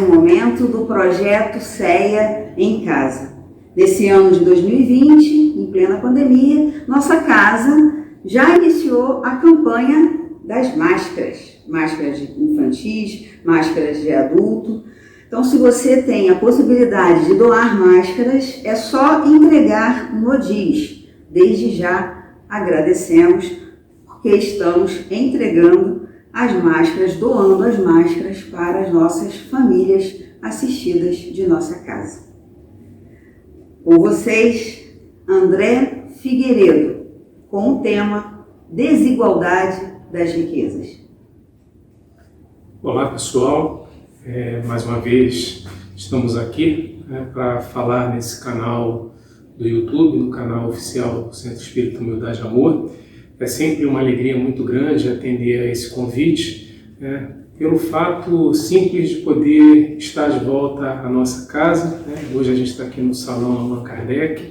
um momento do projeto CEA em Casa. Nesse ano de 2020, em plena pandemia, nossa casa já iniciou a campanha das máscaras. Máscaras infantis, máscaras de adulto. Então, se você tem a possibilidade de doar máscaras, é só entregar no DIS. Desde já agradecemos, porque estamos entregando as máscaras, doando as máscaras para as nossas famílias assistidas de nossa casa. Com vocês, André Figueiredo, com o tema Desigualdade das Riquezas. Olá pessoal, mais uma vez estamos aqui para falar nesse canal do YouTube, no canal oficial do Centro Espírita Humildade e Amor. É sempre uma alegria muito grande atender a esse convite, pelo fato simples de poder estar de volta à nossa casa. Hoje a gente está aqui no Salão Allan Kardec.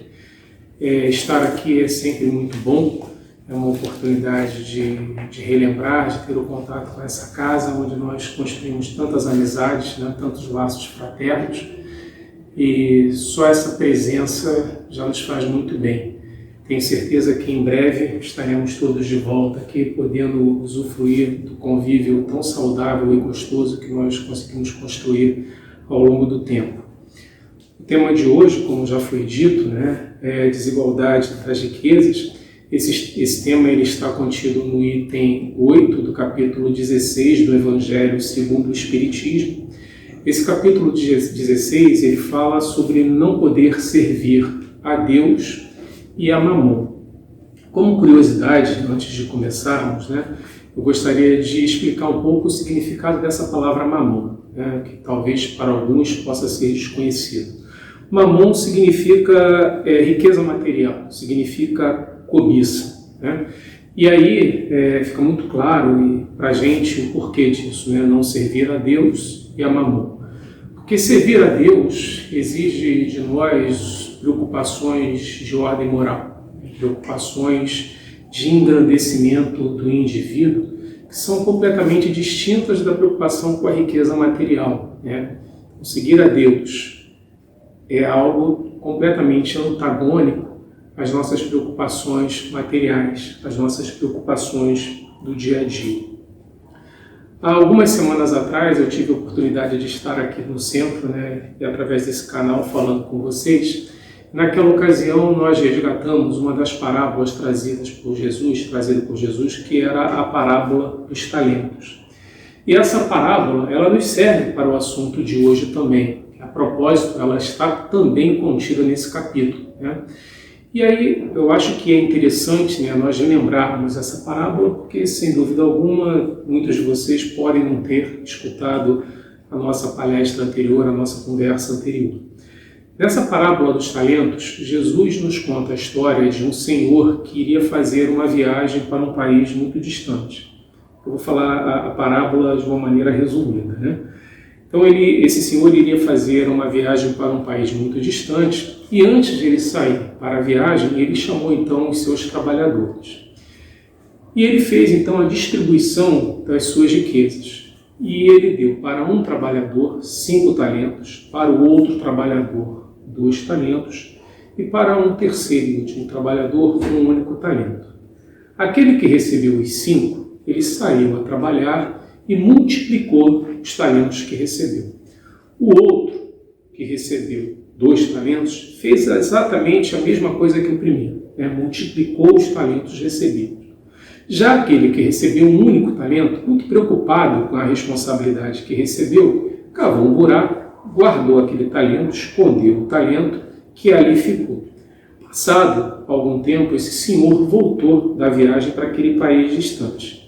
Estar aqui é sempre muito bom, é uma oportunidade de relembrar, de ter o contato com essa casa onde nós construímos tantas amizades, tantos laços fraternos, e só essa presença já nos faz muito bem. Tenho certeza que em breve estaremos todos de volta aqui, podendo usufruir do convívio tão saudável e gostoso que nós conseguimos construir ao longo do tempo. O tema de hoje, como já foi dito, é desigualdade das riquezas. Esse tema ele está contido no item 8 do capítulo 16 do Evangelho segundo o Espiritismo. Esse capítulo 16 ele fala sobre não poder servir a Deus e a Mamon. Como curiosidade, antes de começarmos, eu gostaria de explicar um pouco o significado dessa palavra Mamon, que talvez para alguns possa ser desconhecido. Mamon significa riqueza material, significa cobiça. E aí fica muito claro para a gente o porquê disso, não servir a Deus e a Mamon. Porque servir a Deus exige de nós preocupações de ordem moral, preocupações de engrandecimento do indivíduo, que são completamente distintas da preocupação com a riqueza material. Seguir a Deus é algo completamente antagônico às nossas preocupações materiais, às nossas preocupações do dia a dia. Há algumas semanas atrás eu tive a oportunidade de estar aqui no centro, e através desse canal falando com vocês. Naquela ocasião nós resgatamos uma das parábolas trazida por Jesus, que era a parábola dos talentos. E essa parábola, ela nos serve para o assunto de hoje também. A propósito, ela está também contida nesse capítulo. E aí eu acho que é interessante nós lembrarmos essa parábola, porque sem dúvida alguma muitos de vocês podem não ter escutado a nossa palestra anterior, a nossa conversa anterior. Nessa parábola dos talentos, Jesus nos conta a história de um senhor que iria fazer uma viagem para um país muito distante. Eu vou falar a parábola de uma maneira resumida. Então esse senhor iria fazer uma viagem para um país muito distante e antes de ele sair para a viagem, ele chamou então os seus trabalhadores. E ele fez então a distribuição das suas riquezas. E ele deu para um trabalhador 5 talentos, para o outro trabalhador 2 talentos e para um terceiro e último trabalhador 1 único talento. Aquele que recebeu os 5, ele saiu a trabalhar e multiplicou os talentos que recebeu. O outro, que recebeu 2 talentos, fez exatamente a mesma coisa que o primeiro, multiplicou os talentos recebidos. Já aquele que recebeu um único talento, muito preocupado com a responsabilidade que recebeu, cavou um buraco, guardou aquele talento, escondeu o talento que ali ficou. Passado algum tempo, esse senhor voltou da viagem para aquele país distante.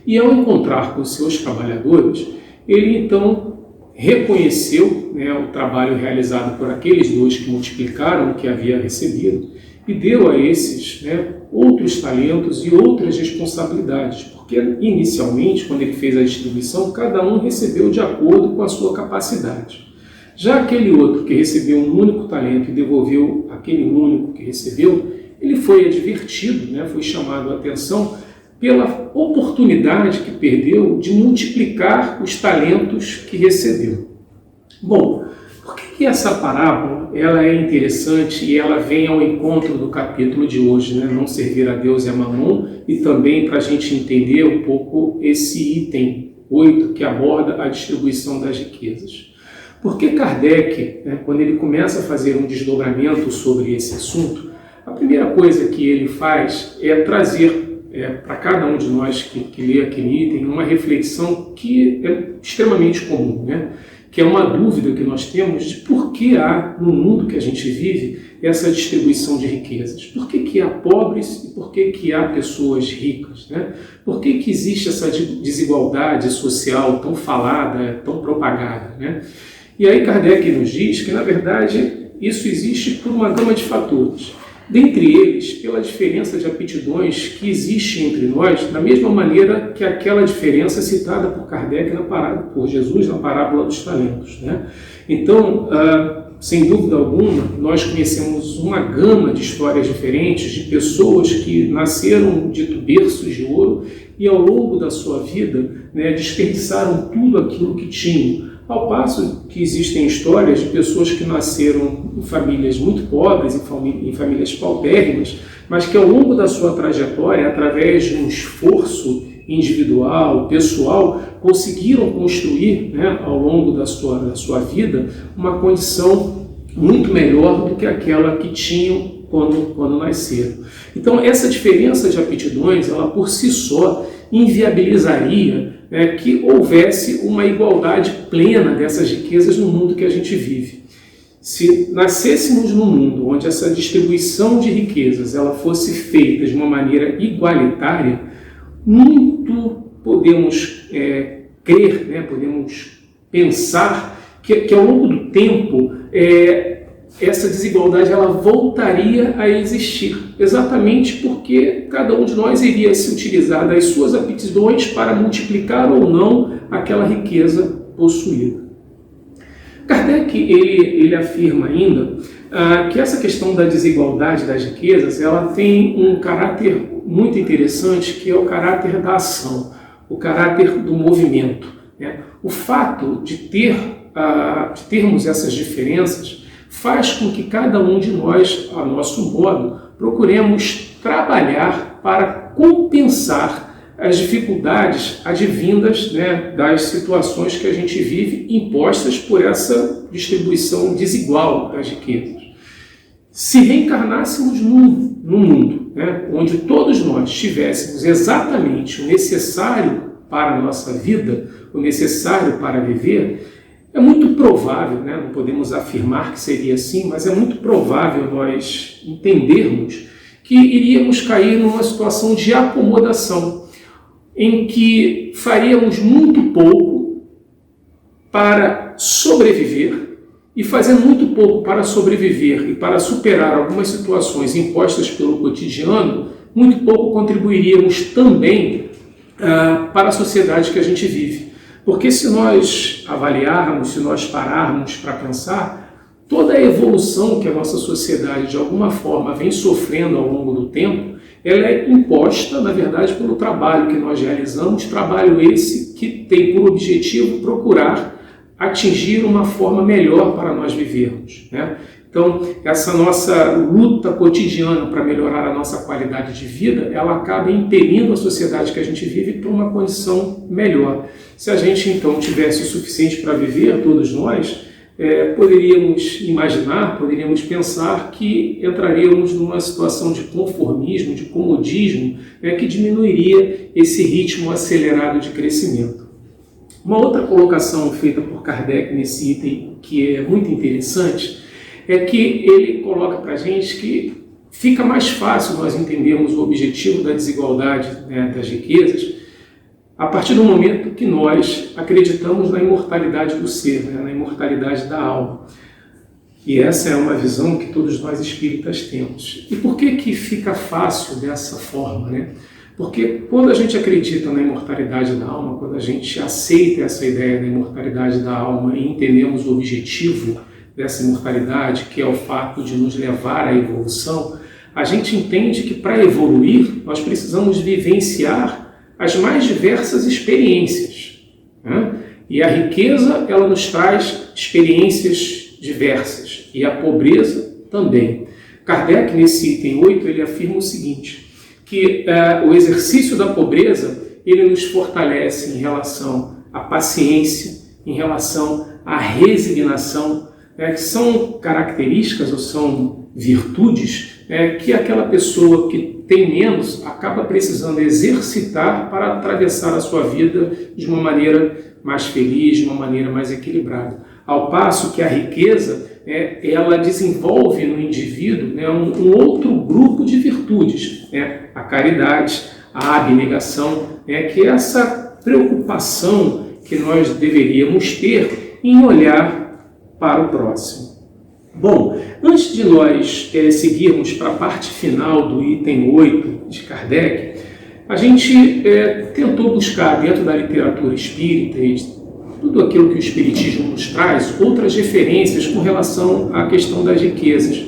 E ao encontrar com seus trabalhadores, ele então reconheceu o trabalho realizado por aqueles 2 que multiplicaram o que havia recebido e deu a esses outros talentos e outras responsabilidades, porque inicialmente, quando ele fez a distribuição, cada um recebeu de acordo com a sua capacidade. Já aquele outro que recebeu um único talento e devolveu aquele único que recebeu, ele foi advertido, foi chamado a atenção pela oportunidade que perdeu de multiplicar os talentos que recebeu. Bom, por que essa parábola ela é interessante e ela vem ao encontro do capítulo de hoje, né? Não servir a Deus e a Mamon, e também para a gente entender um pouco esse item 8 que aborda a distribuição das riquezas. Porque Kardec, né, quando ele começa a fazer um desdobramento sobre esse assunto, a primeira coisa que ele faz é trazer para cada um de nós que lê aquele item uma reflexão que é extremamente comum, né? Que é uma dúvida que nós temos de por que há, no mundo que a gente vive, essa distribuição de riquezas. Por que há pobres e por que há pessoas ricas, né? Por que existe essa desigualdade social tão falada, tão propagada, né? E aí Kardec nos diz que, na verdade, isso existe por uma gama de fatores. Dentre eles, pela diferença de aptidões que existe entre nós, da mesma maneira que aquela diferença citada por Kardec, por Jesus, na parábola dos talentos, né? Então, sem dúvida alguma, nós conhecemos uma gama de histórias diferentes, de pessoas que nasceram dito berços de ouro e ao longo da sua vida, né, desperdiçaram tudo aquilo que tinham. Ao passo que existem histórias de pessoas que nasceram em famílias muito pobres, em famílias paupérrimas, mas que ao longo da sua trajetória, através de um esforço individual, pessoal, conseguiram construir, né, ao longo da sua vida uma condição muito melhor do que aquela que tinham quando nasceram. Então, essa diferença de aptidões, ela por si só inviabilizaria que houvesse uma igualdade plena dessas riquezas no mundo que a gente vive. Se nascêssemos num mundo onde essa distribuição de riquezas ela fosse feita de uma maneira igualitária, muito podemos crer, né, podemos pensar que ao longo do tempo essa desigualdade ela voltaria a existir, exatamente porque cada um de nós iria se utilizar das suas aptidões para multiplicar ou não aquela riqueza possuída. Kardec ele afirma ainda que essa questão da desigualdade das riquezas ela tem um caráter muito interessante, que é o caráter da ação, o caráter do movimento, né? O fato de termos essas diferenças faz com que cada um de nós, a nosso modo, procuremos trabalhar para compensar as dificuldades advindas, né, das situações que a gente vive, impostas por essa distribuição desigual das riquezas. Se reencarnássemos no mundo, né, onde todos nós tivéssemos exatamente o necessário para a nossa vida, o necessário para viver, é muito provável, né, não podemos afirmar que seria assim, mas é muito provável nós entendermos que iríamos cair numa situação de acomodação, em que faríamos muito pouco para sobreviver, e fazendo muito pouco para sobreviver e para superar algumas situações impostas pelo cotidiano, muito pouco contribuiríamos também para a sociedade que a gente vive. Porque se nós avaliarmos, se nós pararmos para pensar, toda a evolução que a nossa sociedade de alguma forma vem sofrendo ao longo do tempo, ela é imposta, na verdade, pelo trabalho que nós realizamos, trabalho esse que tem por objetivo procurar atingir uma forma melhor para nós vivermos, né? Então, essa nossa luta cotidiana para melhorar a nossa qualidade de vida, ela acaba impelindo a sociedade que a gente vive para uma condição melhor. Se a gente, então, tivesse o suficiente para viver, todos nós, poderíamos imaginar, poderíamos pensar que entraríamos numa situação de conformismo, de comodismo, né, que diminuiria esse ritmo acelerado de crescimento. Uma outra colocação feita por Kardec nesse item, que é muito interessante, é que ele coloca para a gente que fica mais fácil nós entendermos o objetivo da desigualdade, né, das riquezas a partir do momento que nós acreditamos na imortalidade do ser, né, na imortalidade da alma. E essa é uma visão que todos nós espíritas temos. E por que fica fácil dessa forma, né? Porque quando a gente acredita na imortalidade da alma, quando a gente aceita essa ideia da imortalidade da alma e entendemos o objetivo dessa imortalidade, que é o fato de nos levar à evolução, a gente entende que para evoluir nós precisamos vivenciar as mais diversas experiências, né? E a riqueza, ela nos traz experiências diversas, e a pobreza também. Kardec, nesse item 8, ele afirma o seguinte, que o exercício da pobreza, ele nos fortalece em relação à paciência, em relação à resignação, que são características ou são virtudes que aquela pessoa que tem menos acaba precisando exercitar para atravessar a sua vida de uma maneira mais feliz, de uma maneira mais equilibrada. Ao passo que a riqueza, ela desenvolve no indivíduo um outro grupo de virtudes, a caridade, a abnegação, que é essa preocupação que nós deveríamos ter em olhar para o próximo. Bom, antes de nós seguirmos para a parte final do item 8 de Kardec, a gente tentou buscar dentro da literatura espírita e tudo aquilo que o Espiritismo nos traz, outras referências com relação à questão das riquezas.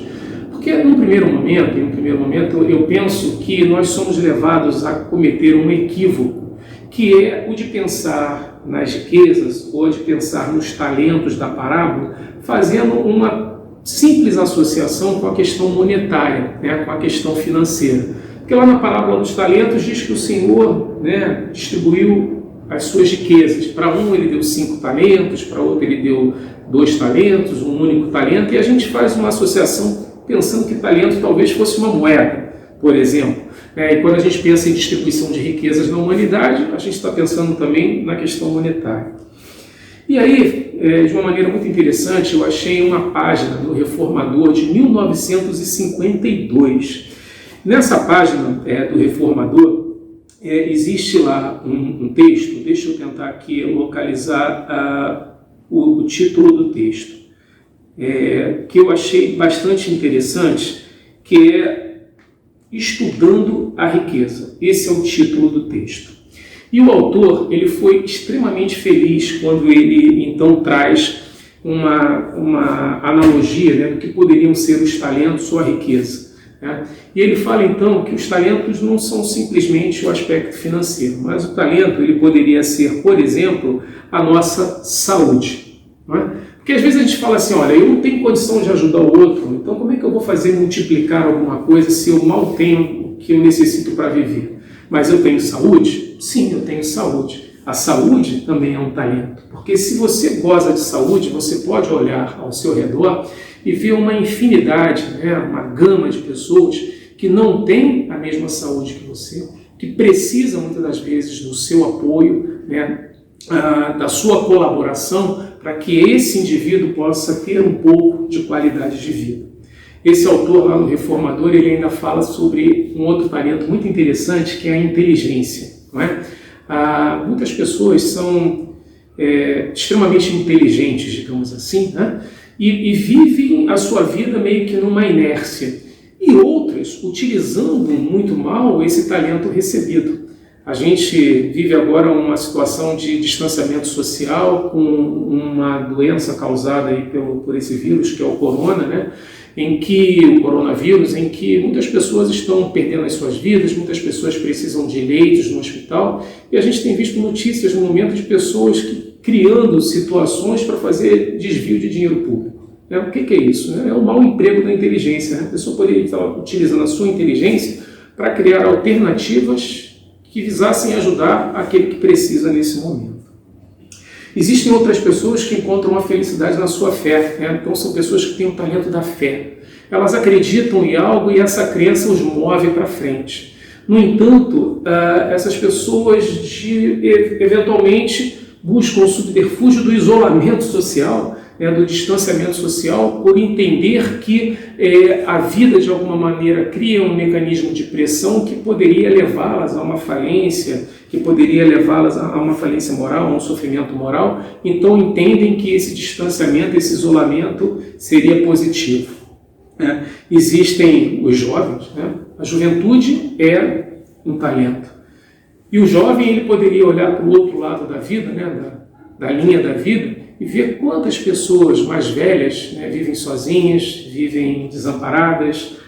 Porque em um primeiro momento, eu penso que nós somos levados a cometer um equívoco, que é o de pensar nas riquezas ou de pensar nos talentos da parábola, fazendo uma simples associação com a questão monetária, com a questão financeira. Porque lá na parábola dos talentos diz que o Senhor distribuiu as suas riquezas. Para um ele deu 5 talentos, para outro ele deu 2 talentos, um único talento, e a gente faz uma associação pensando que talento talvez fosse uma moeda, por exemplo. E quando a gente pensa em distribuição de riquezas na humanidade, a gente está pensando também na questão monetária. E aí, de uma maneira muito interessante, eu achei uma página do Reformador de 1952. Nessa página do Reformador, existe lá um texto, deixa eu tentar aqui localizar o título do texto, que eu achei bastante interessante, que é Estudando a Riqueza. Esse é o título do texto. E o autor, ele foi extremamente feliz quando ele então traz uma analogia do que poderiam ser os talentos ou a riqueza. E ele fala então que os talentos não são simplesmente o aspecto financeiro, mas o talento ele poderia ser, por exemplo, a nossa saúde. Porque às vezes a gente fala assim, olha, eu não tenho condição de ajudar o outro, então como é que eu vou fazer multiplicar alguma coisa se eu mal tenho o que eu necessito para viver? Mas eu tenho saúde? Sim, eu tenho saúde. A saúde também é um talento, porque se você goza de saúde, você pode olhar ao seu redor e ver uma infinidade, uma gama de pessoas que não têm a mesma saúde que você, que precisam muitas das vezes do seu apoio, da sua colaboração, para que esse indivíduo possa ter um pouco de qualidade de vida. Esse autor lá no Reformador, ele ainda fala sobre um outro talento muito interessante, que é a inteligência. Muitas pessoas são extremamente inteligentes, digamos assim, e vivem a sua vida meio que numa inércia. E outras utilizando muito mal esse talento recebido. A gente vive agora uma situação de distanciamento social com uma doença causada aí por esse vírus, que é o corona, o coronavírus, em que muitas pessoas estão perdendo as suas vidas, muitas pessoas precisam de leitos no hospital, e a gente tem visto notícias no momento de pessoas criando situações para fazer desvio de dinheiro público. O que é isso? É o mau emprego da inteligência. A pessoa poderia estar utilizando a sua inteligência para criar alternativas que visassem ajudar aquele que precisa nesse momento. Existem outras pessoas que encontram a felicidade na sua fé. Então são pessoas que têm o talento da fé. Elas acreditam em algo e essa crença os move para frente. No entanto, essas pessoas eventualmente buscam o subterfúgio do isolamento social, do distanciamento social, por entender que a vida, de alguma maneira, cria um mecanismo de pressão que poderia levá-las a uma falência, que poderia levá-las a uma falência moral, a um sofrimento moral. Então entendem que esse distanciamento, esse isolamento seria positivo. Existem os jovens, a juventude é um talento. E o jovem ele poderia olhar para o outro lado da vida, da linha da vida, e ver quantas pessoas mais velhas vivem sozinhas, vivem desamparadas,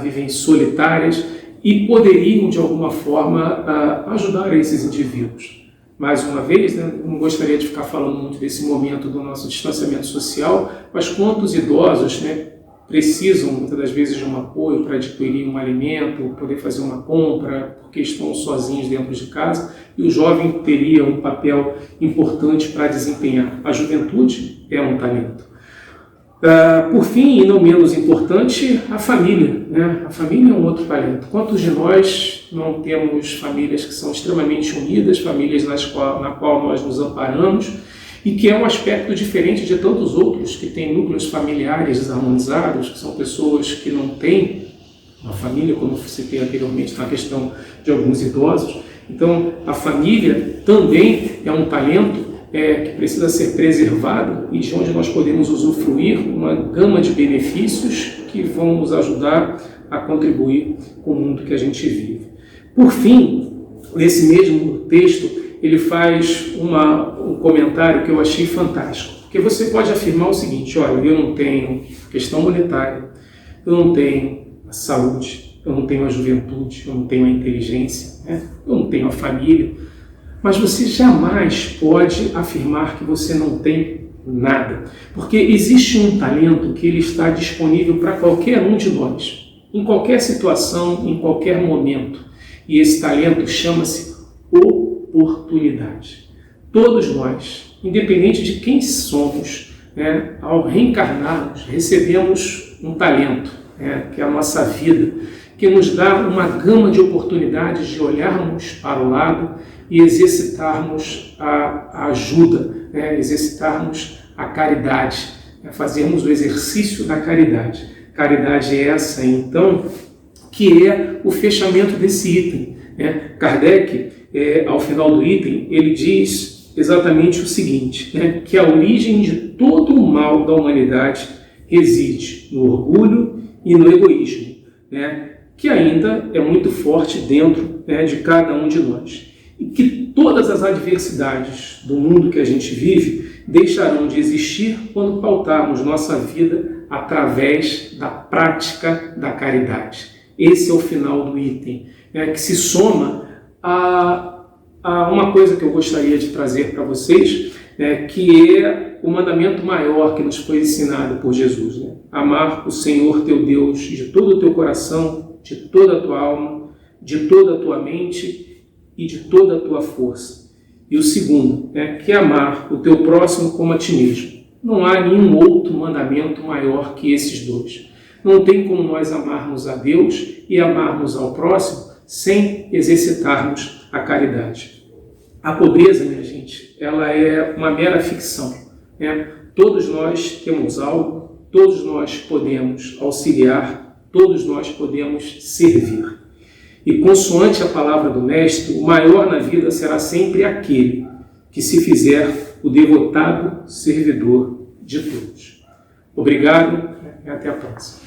vivem solitárias e poderiam, de alguma forma, ajudar esses indivíduos. mais uma vez, né, não gostaria de ficar falando muito desse momento do nosso distanciamento social, mas quantos idosos, né, precisam muitas das vezes de um apoio para adquirir um alimento, poder fazer uma compra, porque estão sozinhos dentro de casa, e o jovem teria um papel importante para desempenhar. A juventude é um talento. Por fim, e não menos importante, a família, né? A família é um outro talento. Quantos de nós não temos famílias que são extremamente unidas, famílias na qual nós nos amparamos, e que é um aspecto diferente de tantos outros que têm núcleos familiares desarmonizados, que são pessoas que não têm uma família, como citei anteriormente na questão de alguns idosos. Então, a família também é um talento que precisa ser preservado e de onde nós podemos usufruir uma gama de benefícios que vão nos ajudar a contribuir com o mundo que a gente vive. Por fim, nesse mesmo texto, ele faz um comentário que eu achei fantástico. Porque você pode afirmar o seguinte: olha, eu não tenho questão monetária, eu não tenho a saúde, eu não tenho a juventude, eu não tenho a inteligência, né? Eu não tenho a família. Mas você jamais pode afirmar que você não tem nada. Porque existe um talento que ele está disponível para qualquer um de nós, em qualquer situação, em qualquer momento. E esse talento chama-se oportunidade. Todos nós, independente de quem somos, né, ao reencarnarmos, recebemos um talento, que é a nossa vida, que nos dá uma gama de oportunidades de olharmos para o lado e exercitarmos a ajuda, exercitarmos a caridade, fazermos o exercício da caridade. Caridade é essa, então, que é o fechamento desse item. Kardec, ao final do item, ele diz exatamente o seguinte, que a origem de todo o mal da humanidade reside no orgulho e no egoísmo, que ainda é muito forte dentro de cada um de nós. E que todas as adversidades do mundo que a gente vive deixarão de existir quando pautarmos nossa vida através da prática da caridade. Esse é o final do item, que se soma a uma coisa que eu gostaria de trazer para vocês, que é o mandamento maior que nos foi ensinado por Jesus. Amar o Senhor teu Deus de todo o teu coração, de toda a tua alma, de toda a tua mente e de toda a tua força. E o segundo, que é amar o teu próximo como a ti mesmo. Não há nenhum outro mandamento maior que esses dois. Não tem como nós amarmos a Deus e amarmos ao próximo sem exercitarmos a caridade. A pobreza, minha gente, ela é uma mera ficção. Todos nós temos algo, todos nós podemos auxiliar, todos nós podemos servir. E consoante a palavra do Mestre, o maior na vida será sempre aquele que se fizer o devotado servidor de todos. Obrigado e até a próxima.